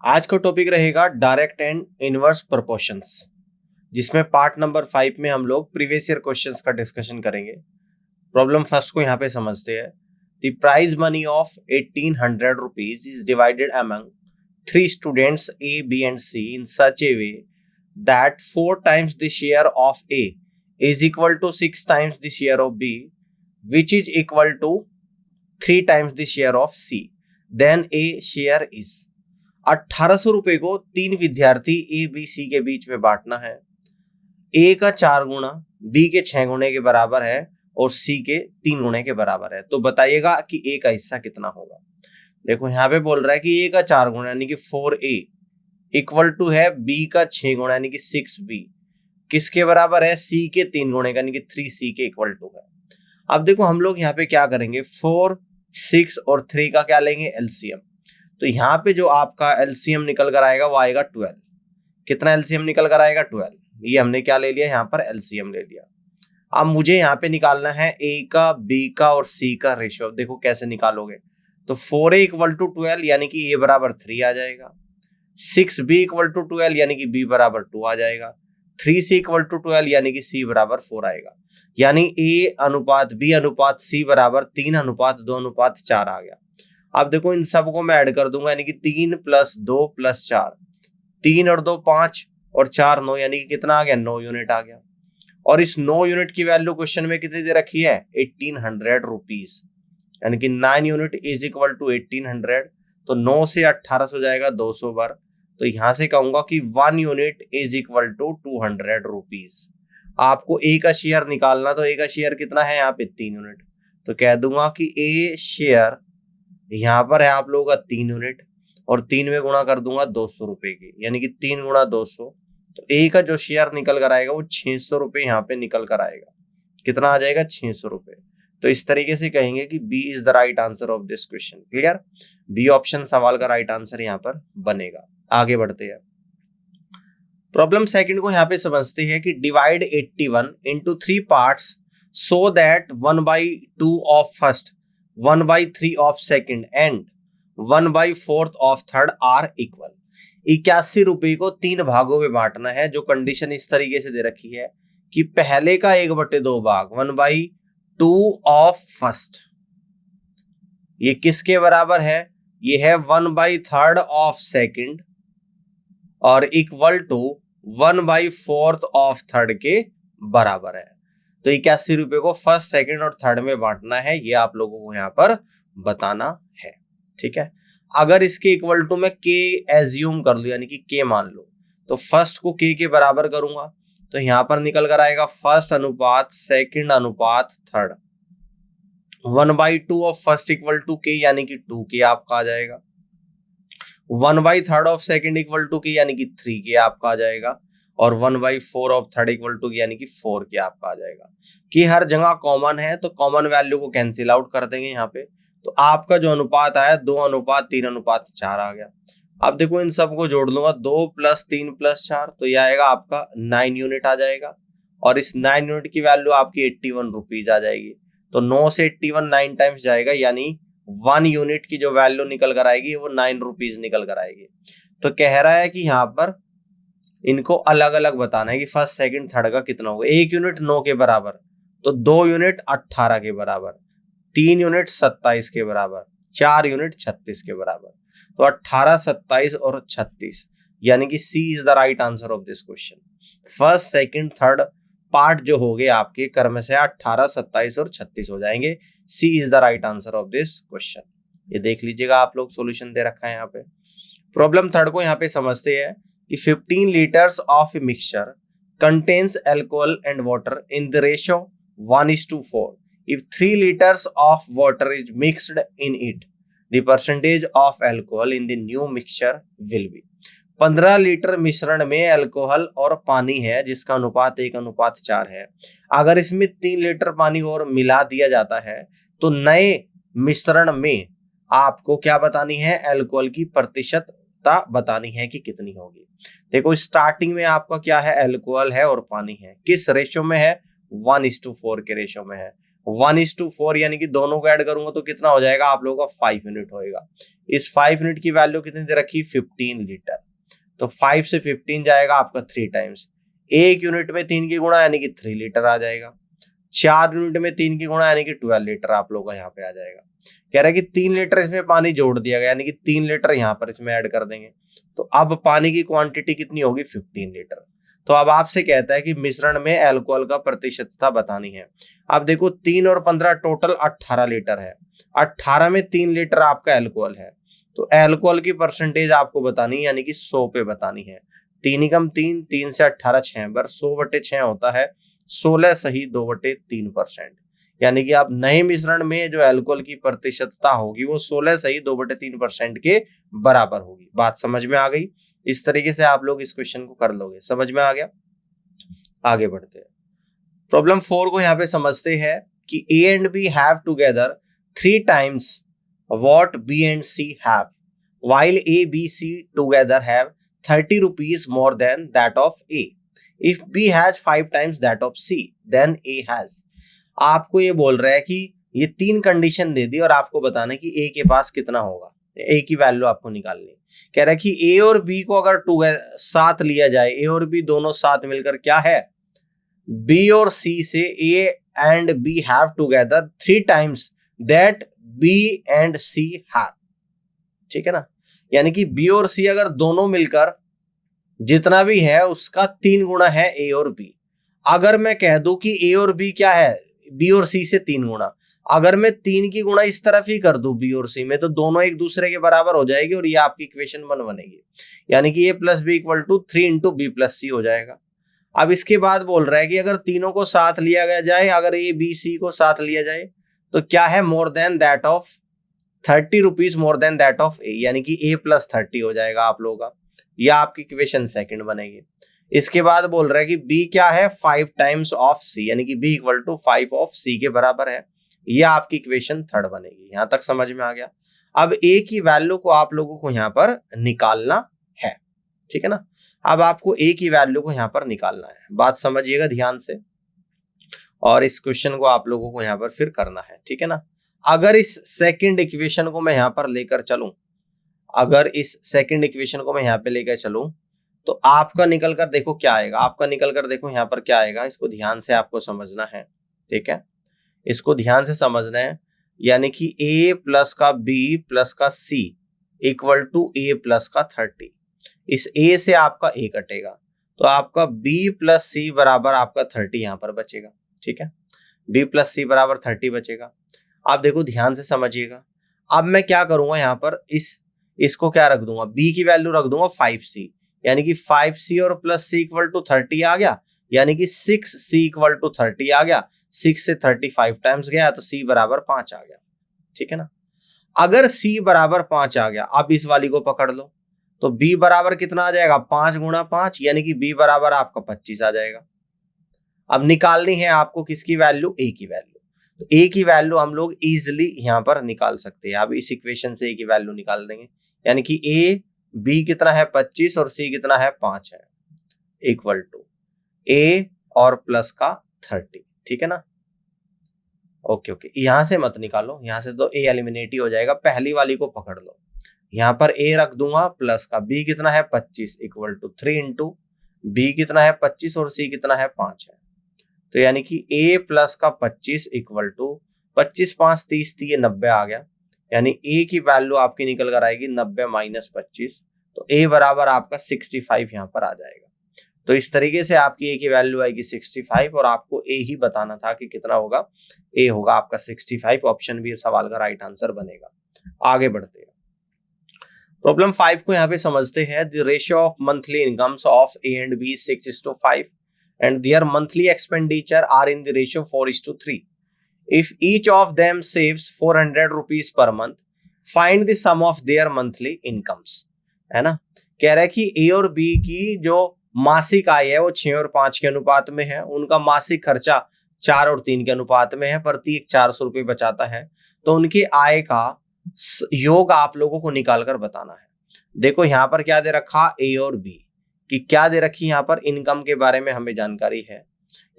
आज का टॉपिक रहेगा डायरेक्ट एंड इनवर्स प्रोपोर्शंस, जिसमें पार्ट नंबर 5 में हम लोग प्रीवियस ईयर क्वेश्चंस का डिस्कशन करेंगे। प्रॉब्लम फर्स्ट को यहाँ पे समझते हैं। The prize money of 1800 rupees is divided among 3 students A, B and C in such a way that 4 times the share of A is equal to 6 times the share of B, which is equal to 3 times the share of C. Then A share is 1800 रुपए को 3 विद्यार्थी A, B, C के बीच में बांटना है। A का 4 गुना, B के 6 गुने के बराबर है और C के 3 गुने के बराबर है। तो बताइएगा कि A का हिस्सा कितना होगा। देखो यहाँ पे बोल रहा है कि A का 4 गुना यानी कि 4A इक्वल टू है B का 6 गुना यानी कि 6B, किसके बराबर है? C के 3 गुणे यानी कि 3C के इक्वल टू है। अब देखो हम लोग यहाँ पे क्या करेंगे, 4, 6 और 3 का क्या लेंगे? एलसीएम। तो यहाँ पे जो आपका एलसीएम निकल कर आएगा वो आएगा 12। कितना एलसीएम निकल कर आएगा? 12। ये हमने क्या ले लिया? यहाँ पर एलसीएम ले लिया। अब मुझे यहाँ पे निकालना है A का, B का और C का रेशियो। देखो कैसे निकालोगे, तो 4A इक्वल टू 12 यानी कि A बराबर 3 आ जाएगा, 6B इक्वल टू 12 यानी कि B बराबर 2 आ जाएगा, 3C इक्वल टू 12 यानी कि C बराबर 4 आएगा। यानी A अनुपात B अनुपात C बराबर 3 अनुपात 2 अनुपात 4 आ गया। अब देखो इन सबको मैं ऐड कर दूंगा यानी कि 3 + 2 + 4, 3 और 2 5 और 4 9 यानी कि कितना आ गया? 9 यूनिट आ गया। और इस 9 यूनिट की वैल्यू क्वेश्चन में कितनी दे रखी है? 1800 रुपीज, यानी कि 9 यूनिट इज इक्वल टू 1800। तो 9 से 1800 हो जाएगा 200 बार। तो यहां से कहूंगा कि 1 unit is equal to 200 rupees. आपको A का शेयर निकालना, तो A का शेयर कितना है यहाँ पे? 3 यूनिट। तो कह दूंगा कि A शेयर यहाँ पर है आप लोगों का 3 यूनिट और 3 में गुणा कर दूंगा 200 रुपए की, यानी कि 3 गुणा 200। तो A का जो शेयर निकल कर आएगा वो 600 रुपए यहाँ पे निकल कर आएगा। कितना आ जाएगा? 600 रुपए। तो इस तरीके से कहेंगे कि B is the right answer of this question. Clear? B option सवाल का राइट आंसर यहाँ पर बनेगा। आगे बढ़ते हैं। प्रॉब्लम सेकंड को यहाँ पे समझते हैं कि divide 81 into 3 parts so that 1/2 of first, 1/3 of second and 1/4 of third are equal। 81 रुपए को 3 भागों में बांटना है। जो कंडीशन इस तरीके से दे रखी है कि पहले का 1/2 भाग 1/2 ऑफ फर्स्ट, ये किसके बराबर है? ये है 1/3 ऑफ सेकंड और इक्वल टू 1/4 ऑफ थर्ड के बराबर है। तो 81 रुपए को फर्स्ट, सेकंड और थर्ड में बांटना है, ये आप लोगों को यहाँ पर बताना है। ठीक है, अगर इसके इक्वल टू में K एज्यूम कर लूं यानी कि K मान लो, तो फर्स्ट को K के बराबर करूंगा तो यहाँ पर निकल कर आएगा फर्स्ट अनुपात सेकंड अनुपात third. 1/2 of first equal to K यानी कि 2K आपका आ जाएगा। 1/3 of second equal to K यानी कि 3K आपका आ जाएगा। और 1/4 ऑफ थर्ड इक्वल टू यानी कि 4K आपका आ जाएगा। कि हर जगह कॉमन है तो कॉमन वैल्यू को कैंसिल आउट कर देंगे यहाँ पे। तो आपका जो अनुपात आया 2 अनुपात 3 अनुपात 4 आ गया। अब देखो इन सबको जोड़ लूंगा, 2 + 3 + 4 तो यह आएगा आपका 9 यूनिट आ जाएगा। और इस 9 यूनिट की वैल्यू आपकी 81 रुपीज आ जाएगी। तो 9 से 81 9 टाइम्स जाएगा, यानी 1 यूनिट की जो वैल्यू निकल कर आएगी वो 9 रुपीज निकल कर आएगी। तो कह रहा है कि यहाँ पर इनको अलग अलग बताना है कि फर्स्ट सेकंड थर्ड का कितना होगा। 1 यूनिट 9 के बराबर, तो 2 यूनिट 18 के बराबर, 3 यूनिट 27 के बराबर, 4 यूनिट 36 के बराबर। तो 18, 27 और 36 यानी कि C is the right answer of this question. First second third part जो हो गए आपके क्रम से 18, 27 और 36 हो जाएंगे। C is the right answer of this question. ये देख लीजिएगा आप लोग, सॉल्यूशन दे रखा है यहाँ पे। प्रॉब्लम थर्ड को यहाँ पे समझते हैं कि 15 liters of a mixture contains alcohol and water in the ratio 1:4. If 3 liters of water is mixed in it, the percentage of alcohol in the new mixture will be। 15 litre मिश्रण में alcohol और पानी है जिसका अनुपात 1:4 है। अगर इसमें 3 लीटर पानी और मिला दिया जाता है तो नए मिश्रण में आपको क्या बतानी है? अल्कोहल की प्रतिशत बतानी है कि कितनी होगी। देखो स्टार्टिंग में आपका क्या है? अल्कोहल है और पानी है। किस रेशियो में है? 1:4 के रेशियो में है। 1:4 यानी कि दोनों को ऐड करूंगा तो कितना हो जाएगा आप लोगों का 5 यूनिट होएगा। इस 5 यूनिट की वैल्यू कितनी दे रखी 15 लीटर, तो 5 से 15 जाएगा आपका 3 टाइम्स। 1 यूनिट में 3 की गुणा यानी कि 3 लीटर आ जाएगा। 4 यूनिट में 3 की गुणा यानी कि 12 लीटर आप लोगों का यहाँ पे आ जाएगा। कह रहा है कि 3 लीटर इसमें पानी जोड़ दिया गया यानी कि 3 लीटर यहाँ पर इसमें ऐड कर देंगे, तो अब पानी की क्वांटिटी कितनी होगी 15 लीटर। तो अब आपसे कहता है कि मिश्रण में अल्कोहल का प्रतिशतता बतानी है। अब देखो 3 और 15 टोटल 18 लीटर है, 18 में 3 लीटर आपका अल्कोहल है, तो अल्कोहल की परसेंटेज आपको बतानी है यानी कि 100 पे बतानी है। 3 एकम 3, 3 से 18 6 बार 100/6 होता है 16 सही 2/3%, यानी कि आप नए मिश्रण में जो अल्कोहल की प्रतिशतता होगी वो 16 सही 2/3% के बराबर होगी। बात समझ में आ गई? इस तरीके से आप लोग इस क्वेश्चन को कर लोगे। समझ में आ गया? आगे बढ़ते हैं। प्रॉब्लम 4 को यहाँ पे समझते हैं कि A and B have together 3 times what B and C have, while A, B, C together have 30 rupees more than that of A. If B has 5 times that of C, then A has. आपको ये बोल रहा है कि ये 3 condition दे दी और आपको बताना है कि A के पास कितना होगा, A की वैल्यू आपको निकालनी है। कह रहा है कि A और B को अगर साथ लिया जाए, A और B दोनों साथ मिलकर क्या है, B और C से A and B have together 3 times that B and C have, ठीक है ना। यानी कि B और C अगर दोनों मिलकर जितना भी है उसका 3 गुना है A और B। अगर मैं कह दूं कि A और B क्या है, B और C से 3 गुना, अगर मैं 3 की गुणा इस तरफ ही कर दूं B और C में, तो दोनों एक दूसरे के बराबर हो जाएगी और ये आपकी इक्वेशन 1 बनेगी, यानी कि A plus B equal to 3 into B plus C हो जाएगा। अब इसके बाद बोल रहा है कि अगर तीनों को साथ लिया गया जाए, अगर A B C को साथ लिया जाए तो क्या है, more than that of 30 rupees more then that of A, यानी कि A प्लस 30 हो जाएगा आप लोगों का। यह आपकी इक्वेशन सेकंड बनेगी। इसके बाद बोल रहा है कि B क्या है, 5 टाइम्स ऑफ C, यानी कि B equal to 5 of C के बराबर है। यह आपकी इक्वेशन थर्ड बनेगी। यहां तक समझ में आ गया। अब A की वैल्यू को आप लोगों को यहां पर निकालना है, ठीक है ना। अब आपको A की वैल्यू को यहां पर निकालना है। बात समझिएगा ध्यान से, और इस क्वेश्चन को आप लोगों को यहां पर फिर करना है, ठीक है ना। अगर इस सेकंड इक्वेशन को मैं यहां पर लेकर चलूं, अगर इस सेकंड इक्वेशन को मैं यहां पे लेकर चलूं तो आपका निकल कर देखो क्या आएगा। आपका निकल कर देखो यहां पर क्या आएगा, इसको ध्यान से आपको समझना है, ठीक है। इसको ध्यान से समझना है, यानी कि A प्लस का B प्लस का C equal to A plus का 30। इस A से आपका A कटेगा तो आपका B प्लस C बराबर आपका 30 यहां पर बचेगा, ठीक है। B प्लस C बराबर 30 बचेगा। आप देखो ध्यान से समझिएगा। अब मैं क्या करूंगा, यहां पर इसको क्या रख दूंगा, B की वैल्यू रख दूंगा 5C, यानी कि 5C और प्लस C इक्वल टू 30 आ गया, यानी कि 6C इक्वल टू 30 आ गया। 6 से 35 टाइम्स गया तो C बराबर 5 आ गया, ठीक है ना। अगर C बराबर 5 आ गया, अब इस वाली को पकड़ लो तो B बराबर कितना आ जाएगा, 5 गुणा 5, यानी कि B बराबर आपका 25 आ जाएगा। अब निकालनी है आपको किसकी वैल्यू, A की वैल्यू। तो A की वैल्यू हम लोग इजिली यहां पर निकाल सकते हैं। अब इस इक्वेशन से A की वैल्यू निकाल देंगे, यानी कि B कितना है 25 और C कितना है 5 है, इक्वल टू A और प्लस का 30, ठीक है ना। ओके, यहां से मत निकालो, यहां से तो A एलिमिनेट ही हो जाएगा। पहली वाली को पकड़ लो, यहां पर A रख दूंगा प्लस का B कितना है 25 इक्वल टू 3 इंटू B कितना है 25 और C कितना है 5 है, तो यानी कि A प्लस का 25 इक्वल टू 25 5 30 30 90 आ गया, यानी A की वैल्यू आपकी निकल कर आएगी 90 माइनस 25, तो A बराबर आपका 65 यहाँ पर आ जाएगा। तो इस तरीके से आपकी A की वैल्यू आएगी 65 और आपको A ही बताना था कि कितना होगा। A होगा आपका 65। ऑप्शन बी सवाल का राइट आंसर बनेगा। आगे बढ़ते हैं। प्रॉब्लम 5 को यहाँ पे समझते हैं। The ratio of monthly incomes of A and B 6:5 and their monthly expenditure are in the ratio 4:3. If each of them saves 400 rupees per month, find the sum of their monthly incomes, है ना। कह रहा है कि A और B की जो मासिक आय है वो 6 और 5 के अनुपात में है, उनका मासिक खर्चा 4 और 3 के अनुपात में है, प्रत्येक 400 रुपये बचाता है, तो उनकी आय का योग आप लोगों को निकाल कर बताना है। देखो यहाँ पर क्या दे रखा, A और B कि क्या दे रखी, यहाँ पर इनकम के बारे में हमें जानकारी है,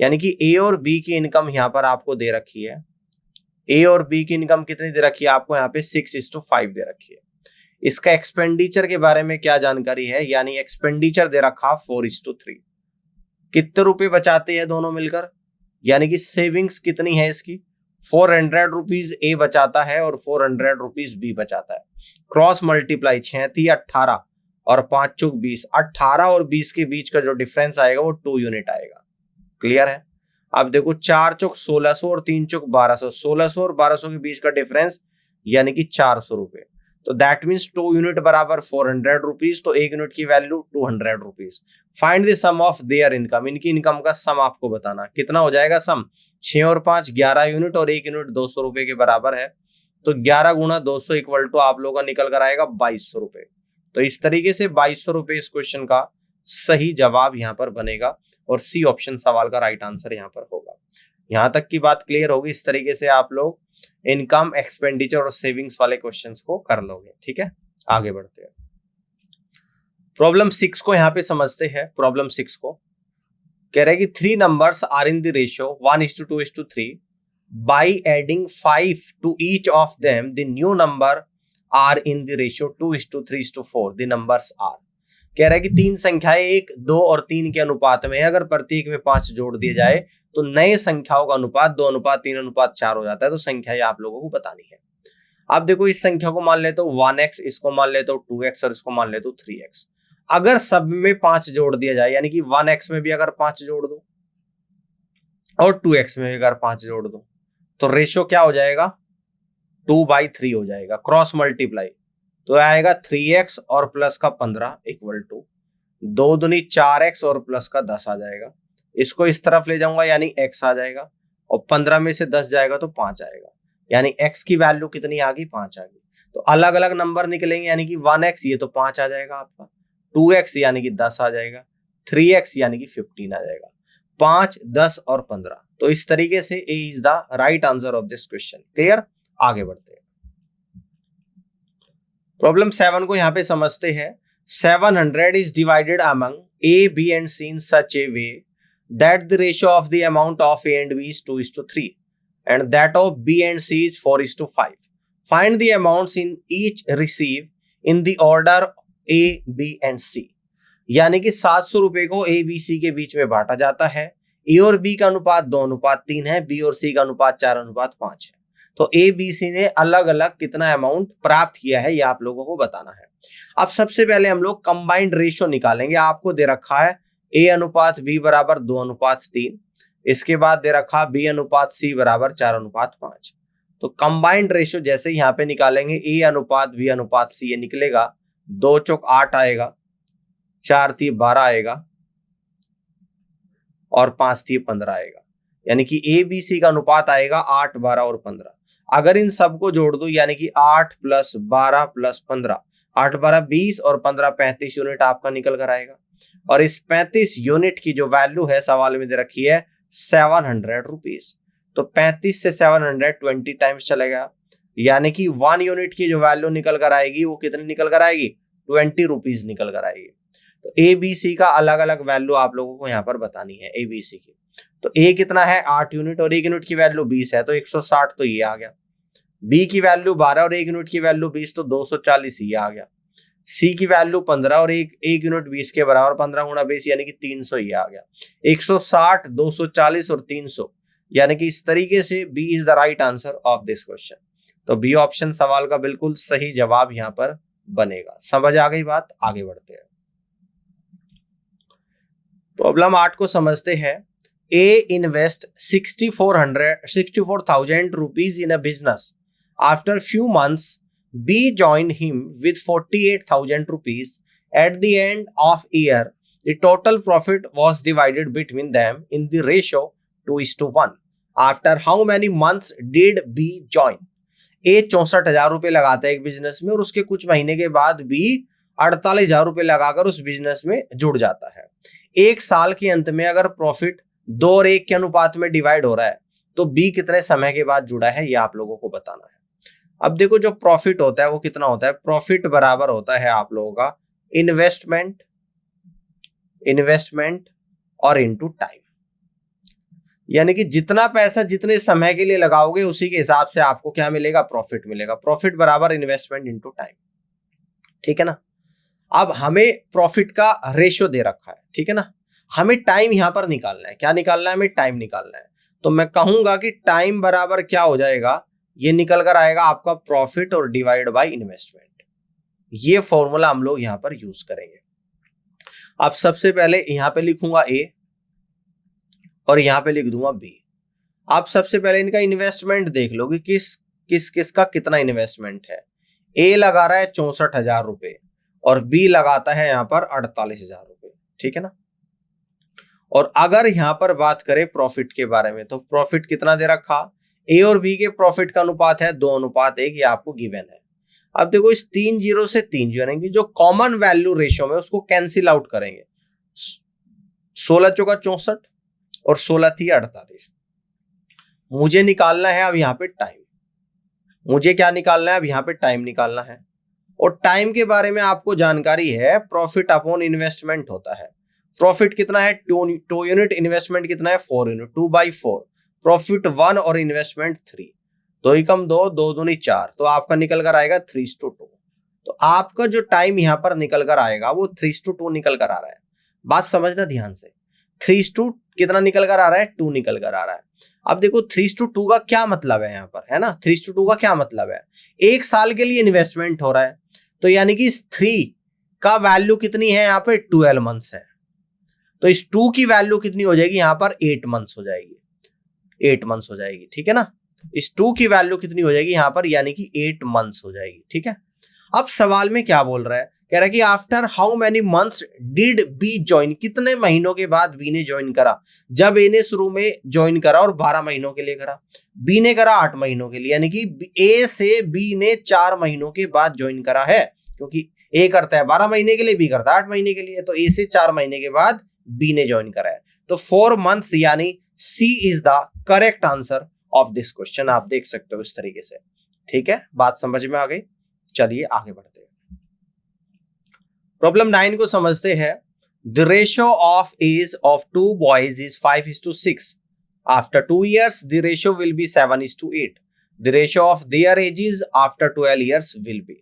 यानी कि A और B की इनकम यहाँ पर आपको दे रखी है ए और बी की इनकम कितनी दे रखी है आपको यहाँ पे 6:5 दे रखी है। इसका एक्सपेंडिचर के बारे में क्या जानकारी है, यानी एक्सपेंडिचर दे रखा 4:3। कितने रुपए बचाते हैं दोनों मिलकर, यानी कि सेविंग्स कितनी है इसकी, 400 रुपीज ए बचाता है और 400 रुपीज बी बचाता है। क्रॉस मल्टीप्लाई 6×3 = 18 और 5×4 = 20। 18 और 20 के बीच का जो डिफरेंस आएगा वो 2 यूनिट आएगा। क्लियर है। अब देखो 4×4 = 1600 और 3×4 = 1200। 1600 और 1200 के बीच का डिफरेंस यानी कि 400 रुपए। तो दैट मीन्स 2 यूनिट बराबर 400 रुपीज, तो 1 यूनिट की value 200 rupees. Find the sum of their income, इनकी इनकम का सम आपको बताना। कितना हो जाएगा सम, 6 और 5 11 यूनिट और 1 यूनिट 200 रुपए के बराबर है। तो 11 × 200 = आप लोगों का निकल कर आएगा 2200 रुपए। तो इस तरीके से 2200 रुपए इस क्वेश्चन का सही जवाब यहाँ पर बनेगा और सी ऑप्शन सवाल का राइट आंसर यहाँ पर होगा। यहाँ तक की बात क्लियर होगी। इस तरीके से आप लोग इनकम, एक्सपेंडिचर और सेविंग्स वाले क्वेश्चंस को कर लोगे। ठीक है, आगे बढ़ते हैं। प्रॉब्लम 6 को यहाँ पे समझते हैं। प्रॉब्लम 6 को कह रहे हैं कि 3 numbers are in the ratio 1:2:3 by adding 5 to each of them the new number are in the ratio 2:3:4 the numbers are. कह रहा है कि 3 संख्याएं 1, 2 और 3 के अनुपात में है। अगर प्रत्येक में 5 जोड़ दिए जाए तो नए संख्याओं का अनुपात 2:3:4 हो जाता है। तो संख्याएं आप लोगों को बतानी है। अब देखो इस संख्या को मान लेते हो 1x, इसको मान लेते हो 2x और इसको मान लेते हो 3x। अगर सब में 5 जोड़ दिया जाए, यानी कि 1x में भी अगर 5 जोड़ दो और 2x में भी अगर 5 जोड़ दो, तो रेशियो क्या हो जाएगा, 2/3 हो जाएगा। क्रॉस मल्टीप्लाई तो आएगा 3x और प्लस का 15 = 2 दूनी 4x और प्लस का 10 आ जाएगा। इसको इस तरफ ले जाऊंगा यानी x आ जाएगा और 15 में से 10 जाएगा तो 5 आएगा, यानी x की वैल्यू कितनी आ गई, 5 आ गई। तो अलग अलग नंबर निकलेंगे, यानी कि 1x ये तो 5 आ जाएगा आपका, 2x यानी कि 10 आ जाएगा, 3x यानी कि 15 आ जाएगा। 5, 10 और 15। तो इस तरीके से A is the right answer of this question. Clear, आगे बढ़ते हैं। प्रॉब्लम 7 को यहाँ पे समझते हैं। 700 is divided among A, B and C in such a way that the ratio of the amount of A and B is 2:3 and that of B and C is 4:5. Find the amounts in each received in the order A, B and C. यानी कि 700 रुपए को A, B, C के बीच में बांटा जाता है। A और B का अनुपात 2:3 है, B और C का अनुपात 4:5 है। तो A, B, C ने अलग अलग कितना अमाउंट प्राप्त किया है, ये आप लोगों को बताना है। अब सबसे पहले हम लोग कंबाइंड रेशियो निकालेंगे। आपको दे रखा है A/B = 2:3। इसके बाद दे रखा B/C = 4:5। तो कंबाइंड रेशियो जैसे यहाँ पे निकालेंगे A/B/C, ये निकलेगा 2 चौक 8 आएगा, 4 × 12 आएगा और 5 × 15 आएगा, यानी कि ABC का अनुपात आएगा 8, 12 और 15। अगर इन सबको जोड़ दो यानी कि 8 + 12 + 15, 8, 12, 20 और 15, 35 यूनिट आपका निकल कर आएगा। और इस 35 यूनिट की जो वैल्यू है सवाल में दे रखी है 700 रुपीज। तो 35 से 700 20 टाइम्स चलेगा, यानी कि 1 यूनिट की जो वैल्यू निकल कर आएगी वो कितनी निकल कर आएगी, 20 रुपीज निकल कर आएगी। तो ABC का अलग अलग वैल्यू आप लोगों को यहाँ पर बतानी है ABC की। तो A कितना है 8 यूनिट और 1 यूनिट की वैल्यू 20 है, तो 160 तो ये आ गया। B की वैल्यू 12 और 1 यूनिट की वैल्यू 20, तो 240 ये आ गया। C की वैल्यू 15 और 1 यूनिट 20 के बराबर, 15 × 20 यानी कि 300 ये आ गया। 160, 240 और 300, यानी कि इस तरीके से B is the right answer of this question. तो B ऑप्शन सवाल का बिल्कुल सही जवाब यहाँ पर बनेगा। समझ आ गई बात, आगे बढ़ते हैं। प्रॉब्लम 8 को समझते हैं। A invest 64,000 rupees in a business. After few months, B joined him with 48,000 rupees. At the end of year, the total profit was divided between them in the ratio 2:1. After how many months did B join? A 64,000 रुपए लगाता है एक business में और उसके कुछ महीने के बाद B 48,000 रुपए लगाकर उस बिजनेस में जुड़ जाता है। एक साल के अंत में अगर प्रॉफिट 2 और 1 के अनुपात में डिवाइड हो रहा है तो B कितने समय के बाद जुड़ा है, ये आप लोगों को बताना है। अब देखो जो प्रॉफिट होता है वो कितना होता है, प्रॉफिट बराबर होता है आप लोगों का इन्वेस्टमेंट और इनटू टाइम। यानी कि जितना पैसा जितने समय के लिए लगाओगे उसी के हिसाब से आपको क्या मिलेगा, प्रॉफिट मिलेगा। प्रॉफिट बराबर इन्वेस्टमेंट इनटू टाइम, ठीक है ना। अब हमें प्रॉफिट का रेशियो दे रखा है, ठीक है ना। हमें टाइम यहां पर निकालना है। क्या निकालना है, हमें टाइम निकालना है। तो मैं कहूंगा कि टाइम बराबर क्या हो जाएगा, ये निकल कर आएगा आपका प्रॉफिट और डिवाइड बाय इन्वेस्टमेंट। ये फॉर्मूला हम लोग यहां पर यूज करेंगे। अब सबसे पहले यहां पे लिखूंगा ए और यहां पे लिख दूंगा बी। आप सबसे पहले इनका इन्वेस्टमेंट देख लो कि किस का कितना इन्वेस्टमेंट है। ए लगा रहा है 64,000 रुपए और बी लगाता है यहां पर 48,000 रुपए, ठीक है ना। और अगर यहां पर बात करें प्रॉफिट के बारे में, तो प्रॉफिट कितना दे रखा, ए और बी के प्रॉफिट का अनुपात है 2:1, ये आपको गिवन है। अब देखो इस 3 जीरो से 3 जीरो यानी जो कॉमन वैल्यू रेशियो में उसको कैंसिल आउट करेंगे। 16 चौका 64 और 16 थी 48। मुझे निकालना है अब यहाँ पे टाइम। मुझे क्या निकालना है अब यहाँ पे टाइम निकालना है। और टाइम के बारे में आपको जानकारी है, प्रॉफिट अपॉन इन्वेस्टमेंट होता है। प्रॉफिट कितना है 2 यूनिट, इन्वेस्टमेंट कितना है 4 यूनिट, 2/4। प्रॉफिट 1 और इन्वेस्टमेंट 3। 2 एकम 2, 2 दूनी 4, तो आपका निकल कर आएगा 3:2। तो आपका जो टाइम यहाँ पर निकल कर आएगा वो 3:2 निकल कर आ रहा है। बात समझना ध्यान से, 3:2 कितना निकल कर आ रहा है, 2 निकल कर आ रहा है। अब देखो 3:2 का क्या मतलब है यहाँ पर, है ना। 3:2 का क्या मतलब है, 1 साल के लिए इन्वेस्टमेंट हो रहा है, तो यानी कि इस 3 का वैल्यू कितनी है यहाँ पे 12 मंथ्स है। तो इस 2 की वैल्यू कितनी हो जाएगी यहाँ पर 8 मंथ्स हो जाएगी, 8 मंथ्स हो जाएगी, ठीक है ना। इस 2 की वैल्यू कितनी हो जाएगी यहाँ पर, यानी कि 8 मंथ्स हो जाएगी, ठीक है। अब सवाल में क्या बोल रहा है, कह रहा है कि after how many months did B join, कितने महीनों के बाद बी ने ज्वाइन करा। जब ए ने शुरू में ज्वाइन करा और 12 महीनों के लिए करा, बी ने करा 8 महीनों के लिए, यानी कि ए से बी ने 4 महीनों के बाद ज्वाइन करा है, क्योंकि ए करता है 12 महीने के लिए, बी करता है 8 महीने के लिए, तो ए से 4 महीने के बाद बी ने ज्वाइन करा है। तो 4 मंथ्स यानी C is the correct answer of this question. आप देख सकते हो इस तरीके से, ठीक है। बात समझ में आ गई, चलिए आगे बढ़ते हैं। प्रॉब्लम 9 को समझते हैं। The ratio of age of 2 boys is 5:6। After 2 years the ratio will be 7:8. The ratio of their ages after 12 years will be।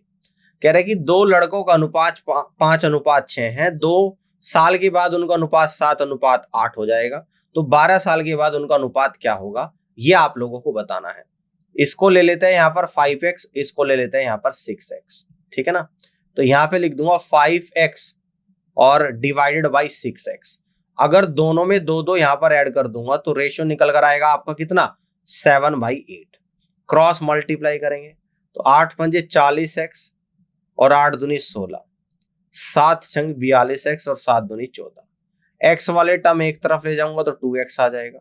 कह रहे कि 2 लड़कों का अनुपात 5:6 है, 2 साल के बाद उनका अनुपात 7:8 हो जाएगा, तो 12 साल के बाद उनका अनुपात क्या होगा, ये आप लोगों को बताना है। इसको ले लेते हैं यहाँ पर 5x, इसको ले लेते हैं यहाँ पर 6x, ठीक है ना। तो यहाँ पे लिख दूंगा 5x और डिवाइडेड बाई 6x। अगर दोनों में 2-2 यहाँ पर ऐड कर दूंगा तो रेशियो निकल कर आएगा आपका कितना, 7/8। क्रॉस मल्टीप्लाई करेंगे तो 8 पंजे 40x और 8 दूनी 16, 7 छंग 42x और 7 दूनी 14। x वाले टर्म एक तरफ ले जाऊंगा तो 2x आ जाएगा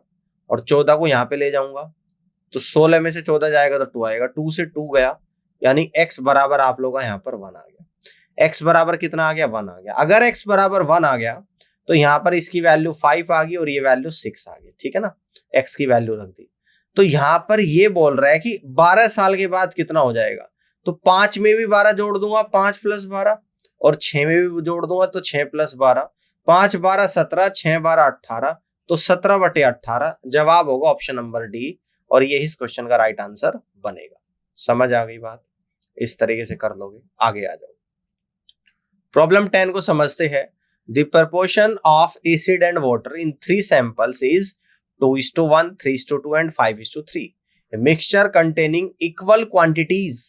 और 14 को यहाँ पे ले जाऊंगा तो 16 में से 14 जाएगा तो 2 आएगा, 2 से 2 गया, यानी x बराबर आप लोगों का यहाँ पर 1 आ गया। x बराबर कितना आ गया, 1 आ गया। अगर x बराबर 1 आ गया तो यहाँ पर इसकी वैल्यू 5 आ गई और ये वैल्यू 6 आ गई, ठीक है ना। x की वैल्यू रख दी। तो यहाँ पर ये बोल रहा है कि 12 साल के बाद कितना हो जाएगा, तो 5 में भी 12 जोड़ दूंगा, 5 + 12, और 6 में भी जोड़ दूंगा तो 6 + 12, 5 12 17, 6 12 18, तो 17/18 जवाब होगा ऑप्शन नंबर डी, और ये इस क्वेश्चन का राइट आंसर बनेगा। समझ आ गई बात, इस तरीके से कर लोगे। आगे आ जाओ, प्रॉब्लम 10 को समझते हैं। The proportion of acid and water in 3 samples is 2:1, 3:2 and 5:3. A mixture containing equal quantities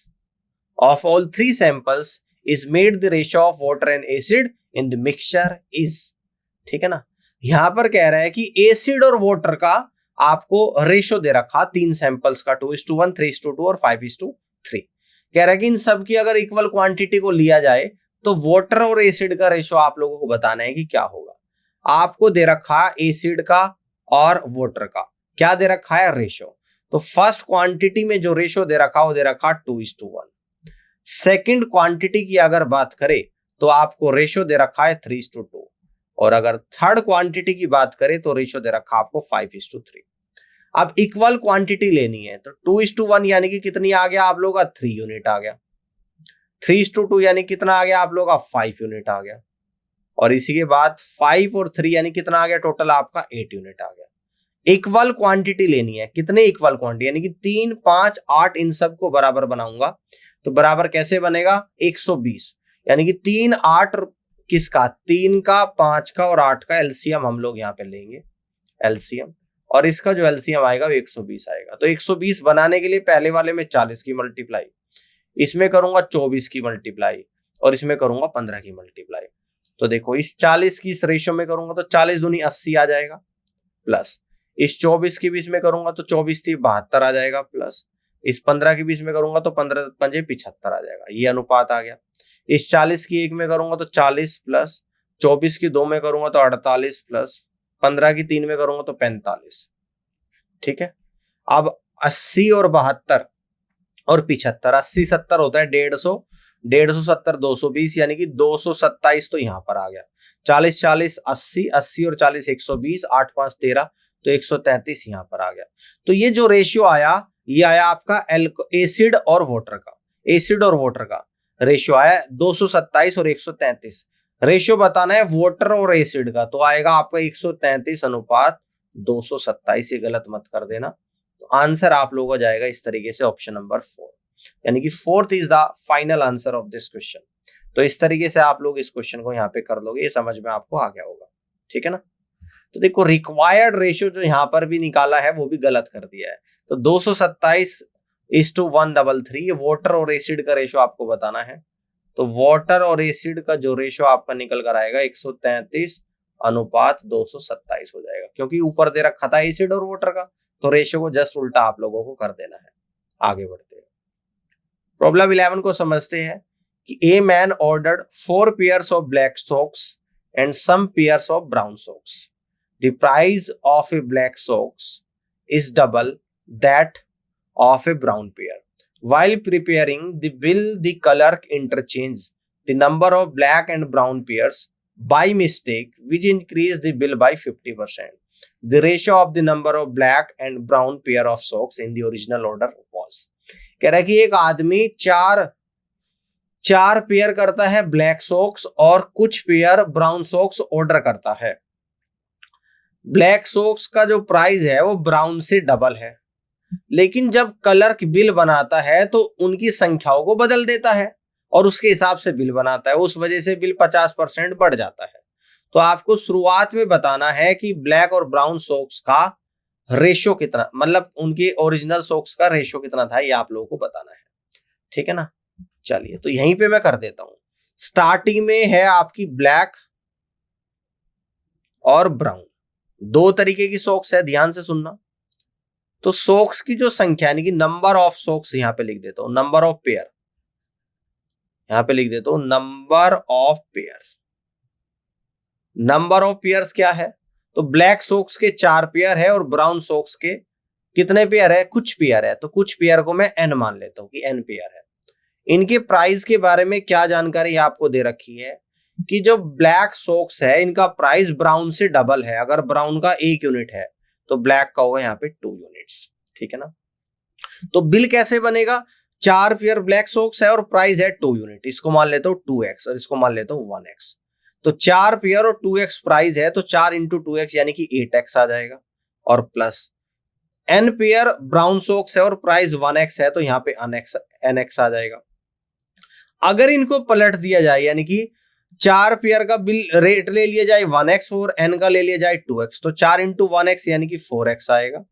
of all 3 samples is made the ratio of water and acid in the mixture is। ठीक है ना। यहां पर कह रहा है कि एसिड और वाटर का आपको रेशो दे रखा 3 सैंपल्स का, 2:1, 3:2 और 5:3। कह रहा है कि इन सब की अगर इक्वल क्वांटिटी को लिया जाए तो वाटर और एसिड का रेशो आप लोगों को बताना है कि क्या होगा। आपको दे रखा एसिड का और वाटर का क्या दे रखा है, रेशो। तो फर्स्ट क्वांटिटी में जो रेशो दे रखा वो दे रखा 2:1। सेकंड क्वांटिटी की अगर बात करें तो आपको रेशो दे रखा है 3:2, और अगर थर्ड क्वांटिटी की बात करें तो रेशो दे रखा आपको 5:3। अब इक्वल क्वांटिटी लेनी है तो 2:1 यानी कि कितनी आ गया आप लोगों का, 3 यूनिट आ गया। 3:2 यानी कितना आ गया आप लोगों का, 5 यूनिट आ गया। और इसी के बाद 5 और 3 यानी कितना आ गया टोटल आपका, 8 यूनिट आ गया। इक्वल क्वांटिटी लेनी है। कितने इक्वल क्वांटिटी, यानी कि 3, 5, 8 इन सब को बराबर बनाऊंगा। तो बराबर कैसे बनेगा, 120, यानी कि 3, 8 किसका, 3 का, 5 का और 8 का एलसीएम हम लोग यहाँ पे लेंगे, एलसीएम, और इसका जो एलसीएम आएगा वो 120 आएगा। तो 120 बनाने के लिए पहले वाले में 40 की मल्टीप्लाई, इसमें करूंगा 24 की मल्टीप्लाई, और इसमें करूंगा 15 की मल्टीप्लाई। तो देखो इस 40 की इस रेशियो में करूंगा तो 40 दूनी 80 आ जाएगा, प्लस इस 24 की 20 में करूंगा तो 24 थी 72 आ जाएगा, प्लस इस 15 की 20 में करूंगा तो 15 पंजे 75 आ जाएगा। ये अनुपात आ गया। इस 40 की 1 में करूंगा तो 40, प्लस 24 की 2 में करूंगा तो 48, प्लस 15 की 3 में करूंगा तो 45। ठीक है। अब 80 और 72 और 75, 80 70 होता है 150, 150 70 220, यानी कि 227 तो यहां पर आ गया। 40 40 80, 80 और 40 120, 8 5 13, तो 133 यहां पर आ गया। तो ये जो रेशियो आया, ये आया आपका एसिड और वाटर का, एसिड और वाटर का रेशियो आया 227 और 133। रेशियो बताना है वाटर और एसिड का, तो आएगा आपका 133 अनुपात 227। ये गलत मत कर देना। तो आंसर आप लोगों का जाएगा इस तरीके से ऑप्शन नंबर 4, यानी कि 4th is the final answer of this question. तो इस तरीके से आप लोग इस क्वेश्चन को यहाँ पे कर लोगे, ये समझ में आपको आ गया होगा। ठीक है ना। तो देखो रिक्वायर्ड रेशियो जो यहाँ पर भी निकाला है वो भी गलत कर दिया है। तो 227:133, ये वाटर और एसिड का रेशियो आपको बताना है। तो वाटर और एसिड का जो रेशियो आपका निकल कर आएगा 133 अनुपात 227 हो जाएगा, क्योंकि ऊपर दे रखा था एसिड और वाटर का, तो रेशियो को जस्ट उल्टा आप लोगों को कर देना है। आगे बढ़ते हैं, प्रॉब्लम 11 को समझते हैं कि a man ordered 4 pairs of black socks and some pairs of brown socks. The price of a black socks is double that of a brown pair. While preparing the bill, the clerk interchanged the number of black and brown pairs by mistake, which increased the bill by 50%. The ratio of the number of black and brown pair of socks in the original order was। कह रहा है कि एक आदमी चार pair करता है black socks और कुछ पेयर ब्राउन सॉक्स ऑर्डर करता है। ब्लैक सॉक्स का जो प्राइस है वो ब्राउन से डबल है, लेकिन जब क्लर्क बिल बनाता है तो उनकी संख्याओं को बदल देता है और उसके हिसाब से बिल बनाता है, उस वजह से बिल 50% बढ़ जाता है। तो आपको शुरुआत में बताना है कि ब्लैक और ब्राउन सॉक्स का रेशियो कितना, मतलब उनके ओरिजिनल सॉक्स का रेशियो कितना था, ये आप लोगों को बताना है। ठीक है ना। चलिए तो यहीं पे मैं कर देता हूं। स्टार्टिंग में है आपकी ब्लैक और ब्राउन, दो तरीके की सॉक्स है, ध्यान से सुनना। तो सॉक्स की जो संख्या यानी कि नंबर ऑफ सॉक्स यहां पे लिख देता हूं, नंबर ऑफ पेयर यहां पे लिख देता हूं, number of pairs. Number of pairs क्या है, तो ब्लैक सॉक्स के 4 पेयर है और ब्राउन सॉक्स के कितने पेयर है, कुछ पेयर है। तो कुछ पेयर को मैं n मान लेता हूं कि n पेयर है। इनके प्राइस के बारे में क्या जानकारी आपको दे रखी है कि जो ब्लैक सॉक्स है इनका प्राइस ब्राउन से डबल है। अगर ब्राउन का 1 यूनिट है तो ब्लैक का होगा यहाँ पे 2 यूनिट्स। ठीक है ना। तो बिल कैसे बनेगा, 4 पेयर ब्लैक सॉक्स है और प्राइस है 2 यूनिट, इसको मान लेता हूँ 2x और इसको मान लेता हूँ 1x। तो 4 पेयर और 2x प्राइस है, तो 4 इंटू 2x यानी कि 8x आ जाएगा, और plus n pair brown socks है और प्राइस 1x है, तो यहाँ पे nx आ जाएगा। अगर इनको पलट दिया जाए यानी कि 4 पेयर का बिल रेट ले लिया जाए 1x और n का ले लिया जाए 2x, तो 4 इंटू 1x यानी कि 4x आएगा,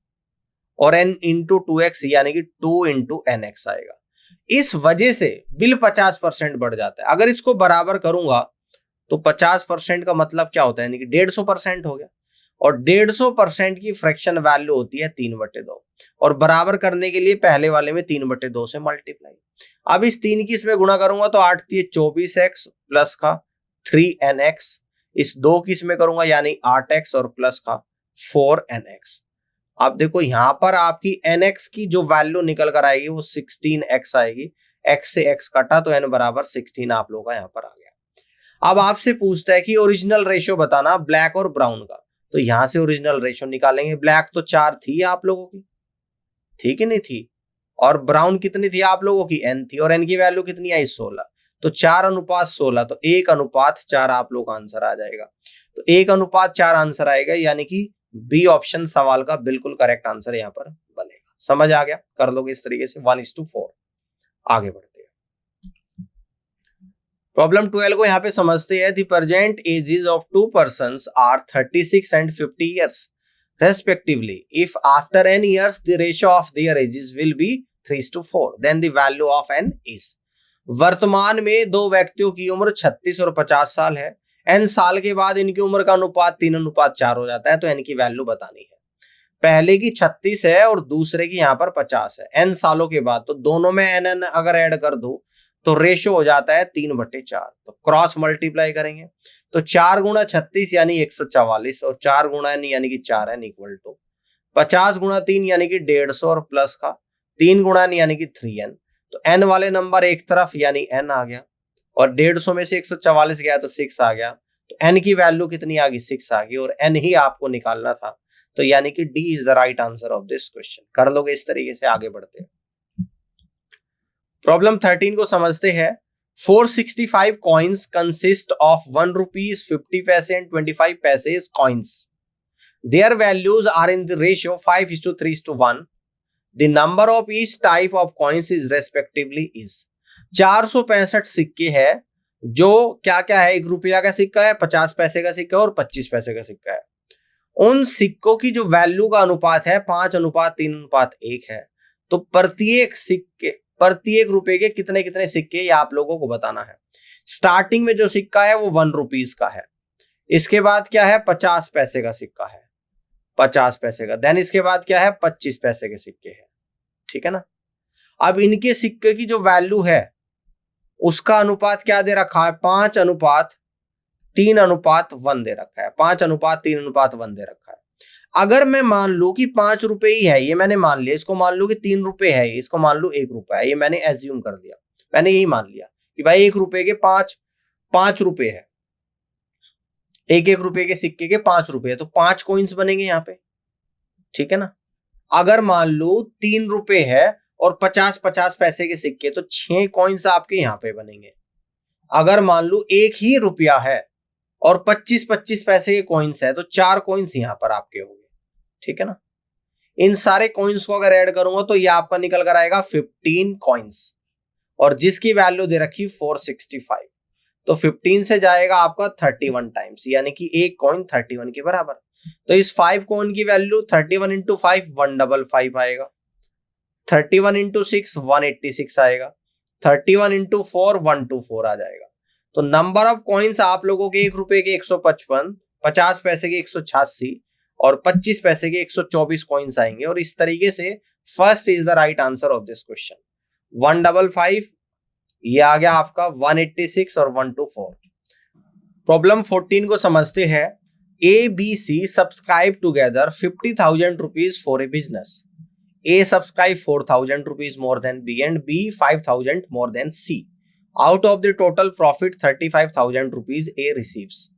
और n इंटू 2x यानी कि 2 इंटू nx आएगा। इस वजह से बिल 50% बढ़ जाता है। अगर इसको बराबर करूंगा तो 50% का मतलब क्या होता है, यानी कि 150% हो गया, और 150% की फ्रैक्शन वैल्यू होती है 3/2, और बराबर करने के लिए पहले वाले में 3/2 से मल्टीप्लाई। अब इस 3 की इसमें गुणा करूंगा तो 8 × 24x प्लस का 3nx, इस 2 की इसमें करूंगा यानी 8x और प्लस का 4nx। अब देखो यहां पर आपकी nx की जो वैल्यू निकल कर आएगी वो 16x आएगी, x से x कटा तो n बराबर 16 आप लोगों का यहां पर आ गया। अब आपसे पूछता है कि ओरिजिनल रेशियो बताना ब्लैक और ब्राउन का, तो यहां से ओरिजिनल रेशियो निकालेंगे। ब्लैक तो 4 थी आप लोगों की, ठीक है नहीं थी, और ब्राउन कितनी थी आप लोगों की, n थी, और n की वैल्यू कितनी आई 16, तो 4:16, तो 1:4 आप लोग का आंसर आ जाएगा। तो 1:4 आंसर आएगा, यानी कि बी ऑप्शन सवाल का बिल्कुल करेक्ट आंसर यहाँ पर बनेगा। समझ आ गया? कर लोगे इस तरीके से 1:4। आगे बढ़ते हैं। प्रॉब्लम 12 को यहाँ पे समझते हैं। The present ages of two persons are 36 and 50 years respectively. If after n years the ratio of their ages will be 3:4, then the value of n is। वर्तमान में दो व्यक्तियों की उम्र 36 और 50 साल है। n साल के बाद इनकी उम्र का अनुपात 3:4 हो जाता है, तो n की वैल्यू बतानी है। पहले की 36 है और दूसरे की यहाँ पर 50 है, n सालों के बाद, तो दोनों में n अगर ऐड कर दो तो रेशो हो जाता है 3/4। तो क्रॉस मल्टीप्लाई करेंगे तो 4 गुणा 36 यानी 144 और 4 गुणा n यानी कि 4n इक्वल टू 50 गुणा 3 यानी कि 150 और प्लस का 3 गुणा n यानी कि 3n। तो n वाले नंबर एक तरफ यानी n आ गया और 150 में से 144 गया तो 6 आ गया। तो n की वैल्यू कितनी आ गई? 6 आ गई और n ही आपको निकालना था, तो यानी कि D is the right answer of this question. कर लोगे इस तरीके से। आगे बढ़ते हैं। प्रॉब्लम 13 को समझते हैं। 465 coins consist of 1 rupees, 50 paise and 25 paise coins. Their values are in the ratio 5:3:1. The number of each type of coins is respectively is। 465 सिक्के है, जो क्या क्या है? 1 रुपया का सिक्का है, 50 पैसे का सिक्का और 25 पैसे का सिक्का है। उन सिक्कों की जो वैल्यू का अनुपात है 5:3:1 है। तो प्रत्येक रुपए के कितने कितने सिक्के, ये आप लोगों को बताना है। स्टार्टिंग में जो सिक्का है वो 1 रुपीज का है, इसके बाद क्या है? 50 पैसे का सिक्का है, 50 पैसे का। देन इसके बाद क्या है? 25 पैसे के सिक्के हैं। ठीक है ना? अब इनके सिक्के की जो वैल्यू है उसका अनुपात क्या दे रखा है? 5:3:1 दे रखा है, 5:3:1 दे रखा है। अगर मैं मान लू कि 5 रुपए ही है, ये मैंने मान लिया, इसको मान लू कि 3 रुपए है, इसको मान लू 1 रुपया है, ये मैंने एज्यूम कर दिया, मैंने यही मान लिया कि भाई 1 रुपए के 5 रुपए है, 1 रुपए के सिक्के के 5 रुपए, तो 5 कॉइन्स बनेंगे यहाँ पे। ठीक है ना? अगर मान लो 3 रुपए है और 50 पैसे के सिक्के, तो 6 कॉइन्स आपके यहाँ पे बनेंगे। अगर मान लो 1 ही रुपया है और 25 पैसे के कॉइन्स है, तो 4 कॉइन्स यहाँ पर आपके होंगे। ठीक है ना? इन सारे कॉइन्स को अगर ऐड करूंगा तो ये आपका निकल कर आएगा 15 कॉइन्स, और जिसकी वैल्यू दे रखी 465, तो 15 से जाएगा आपका 31 टाइम्स, यानी कि एक कॉइन 31 के बराबर। तो इस 5 कॉइन की वैल्यू 31 इंटू 5 155 आएगा, 31 इंटू 6 186 आएगा, 31 इंटू 4 124 आ जाएगा। तो नंबर ऑफ कॉइन्स आप लोगों के 1 रुपए के 155, 50 पैसे के 186 और 25 पैसे के 124 कॉइन्स आएंगे। और इस तरीके से first is the right answer of this question. 155 ये आ गया आपका, 186 और 124। प्रॉब्लम 14 को समझते हैं। A B C subscribe together 50,000 rupees for a business. A subscribe 4,000 rupees more than B and B 5,000 more than C. Out of the total profit 35,000 rupees A receives.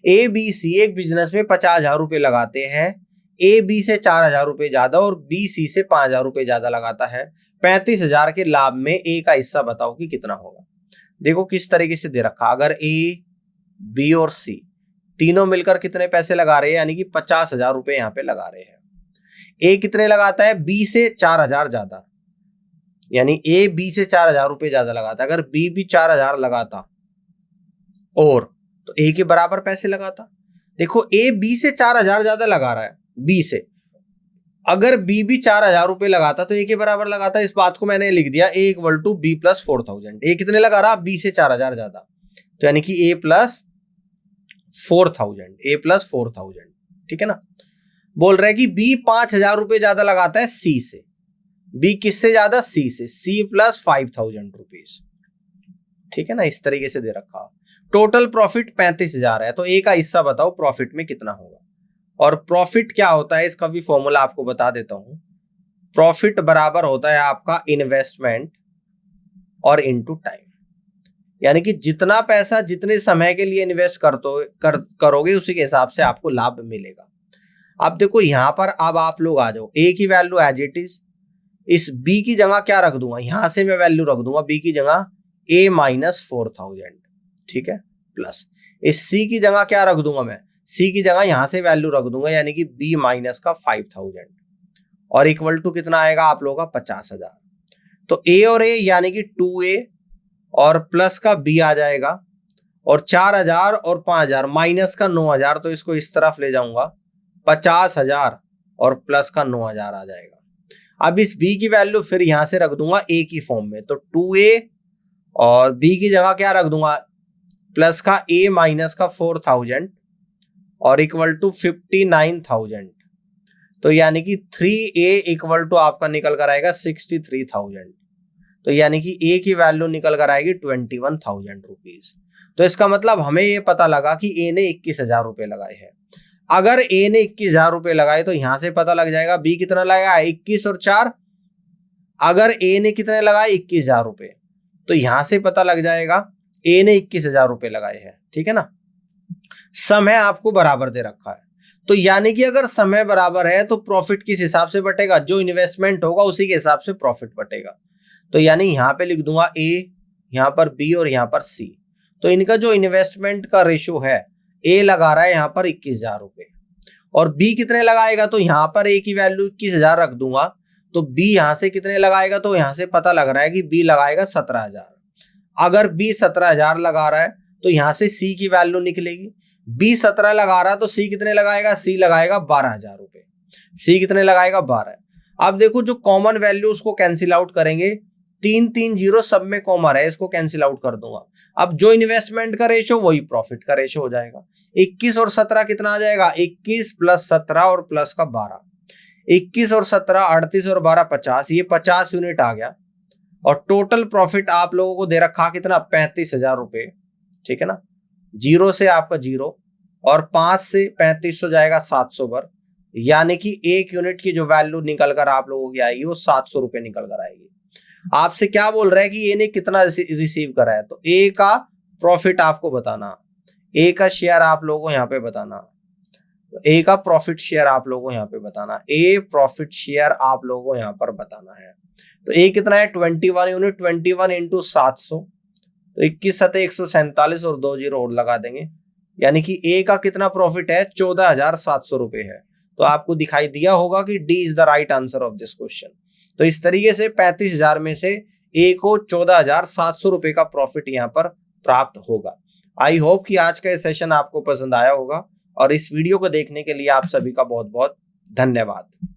A B C एक business में 50,000 रुपए लगाते हैं। A B से 4,000 रुपए ज्यादा और B C से 5,000 रुपए ज्यादा लगाता है। 35,000 के लाभ में ए का हिस्सा बताओ कि कितना होगा। देखो किस तरीके से दे रखा, अगर ए बी और सी तीनों मिलकर कितने पैसे लगा रहे हैं, यानी कि 50,000 रुपए यहाँ पे लगा रहे हैं। ए कितने लगाता है? बी से 4,000 ज्यादा, यानी ए बी से 4,000 रुपए ज्यादा लगाता। अगर बी भी 4,000 लगाता और तो ए के बराबर पैसे लगाता। देखो ए बी से 4,000 ज्यादा लगा रहा है बी से, अगर बी भी 4,000 रुपए लगाता तो ए के बराबर लगाता। इस बात को मैंने लिख दिया ए इक्वल टू बी प्लस 4,000। ए कितने लगा रहा? बी से 4,000 ज्यादा, तो यानी कि ए प्लस 4,000, ए प्लस 4,000। ठीक है ना? बोल रहा है कि बी 5,000 रुपए ज्यादा लगाता है सी से। बी किससे ज्यादा? सी से। C plus 5,000 rupees. ठीक है ना? इस तरीके से दे रखा। टोटल प्रॉफिट 35,000 है, तो ए का हिस्सा बताओ प्रॉफिट में कितना होगा। और प्रॉफिट क्या होता है इसका भी फॉर्मूला आपको बता देता हूं। प्रॉफिट बराबर होता है आपका इन्वेस्टमेंट और इनटू टाइम, यानी कि जितना पैसा जितने समय के लिए इन्वेस्ट करोगे उसी के हिसाब से आपको लाभ मिलेगा। अब देखो यहां पर अब आप लोग आ जाओ, ए की वैल्यू एज इट इज, इस बी की जगह क्या रख दूंगा? यहां से मैं वैल्यू रख दूंगा बी की जगह ए माइनस 4,000। ठीक है? प्लस इस सी की जगह क्या रख दूंगा मैं? सी की जगह यहां से वैल्यू रख दूंगा, यानी कि बी माइनस का 5000 और इक्वल टू कितना आएगा आप लोगों का 50,000। तो ए और ए यानी कि 2A और प्लस का बी आ जाएगा और 4000 और 5000 माइनस का 9000, तो इसको इस तरफ ले जाऊंगा 50,000 और प्लस का 9000 आ जाएगा। अब इस b की वैल्यू फिर यहां से रख दूंगा a की फॉर्म में, तो 2A और b की जगह क्या रख दूंगा प्लस का a माइनस का 4000 और इक्वल टू 59,000, तो यानी कि 3A इक्वल टू आपका निकल कर आएगा 63,000, तो यानी कि a की वैल्यू निकल कर आएगी 21,000 रुपीज। तो इसका मतलब हमें ये पता लगा कि a ने 21,000 रुपए लगाए हैं। अगर a ने 21,000 रुपए लगाए तो यहां से पता लग जाएगा b कितना लगाया 21 और 4। अगर a ने कितने लगाए 21,000 रुपए, तो यहां से पता लग जाएगा a ने 21,000 रुपए लगाए हैं, ठीक है ना। समय आपको बराबर दे रखा है, तो यानी कि अगर समय बराबर है तो प्रॉफिट किस हिसाब से बटेगा, जो इन्वेस्टमेंट होगा उसी के हिसाब से प्रॉफिट बटेगा। तो यानी यहां पे लिख दूंगा a, यहां पर b और यहां पर c। तो इनका जो इन्वेस्टमेंट का रेशो है, a लगा रहा है यहां पर 21,000 रुपए और b कितने लगाएगा, तो यहां पर a की वैल्यू 21,000 रख दूंगा, तो b यहां से कितने लगाएगा, तो यहां से पता लग रहा है कि b लगाएगा 17,000। अगर b 17,000 लगा रहा है तो यहां से c की वैल्यू निकलेगी, b 17 लगा रहा है तो c कितने लगाएगा, c लगाएगा 12,000 रुपए, c कितने लगाएगा 12। अब देखो जो कॉमन वैल्यू उसको कैंसिल आउट करेंगे, 3 0 सब में कॉमन है, इसको कैंसिल आउट कर दूंगा। अब जो इन्वेस्टमेंट का रेशो वही प्रॉफिट का रेशो हो जाएगा। 21 और 17 कितना आ जाएगा, 21 प्लस 17 और प्लस का 12, 21 और 17 38 और 12 50, ये 50 यूनिट आ गया। और टोटल प्रॉफिट आप लोगों को दे रखा कितना 35,000 रुपए, ठीक है ना। 0 से आपका 0 और 5 से 35 हो जाएगा 700 पर, यानी कि 1 यूनिट की जो वैल्यू निकल कर आप लोगों की आएगी वो 700 रुपए निकल कर आएगी। आपसे क्या बोल रहा है कि ए ने कितना रिसीव करा है, तो ए का प्रॉफिट आपको बताना, ए का शेयर आप लोगों को यहाँ पे बताना, ए का प्रॉफिट शेयर आप लोगों को यहाँ पे बताना, ए प्रॉफिट शेयर आप लोगों को यहाँ पर बताना है। तो ए कितना है 21 यूनिट, 21 इंटू 700, तो 21 सतह 147 और 2 0 और लगा देंगे, यानी कि ए का कितना प्रॉफिट है 14,700 रुपए है। तो आपको दिखाई दिया होगा कि D is the right answer of this question. तो इस तरीके से 35,000 में से ए को 14,700 रुपए का प्रॉफिट यहाँ पर प्राप्त होगा। आई होप कि आज का ये सेशन आपको पसंद आया होगा और इस वीडियो को देखने के लिए आप सभी का बहुत बहुत धन्यवाद।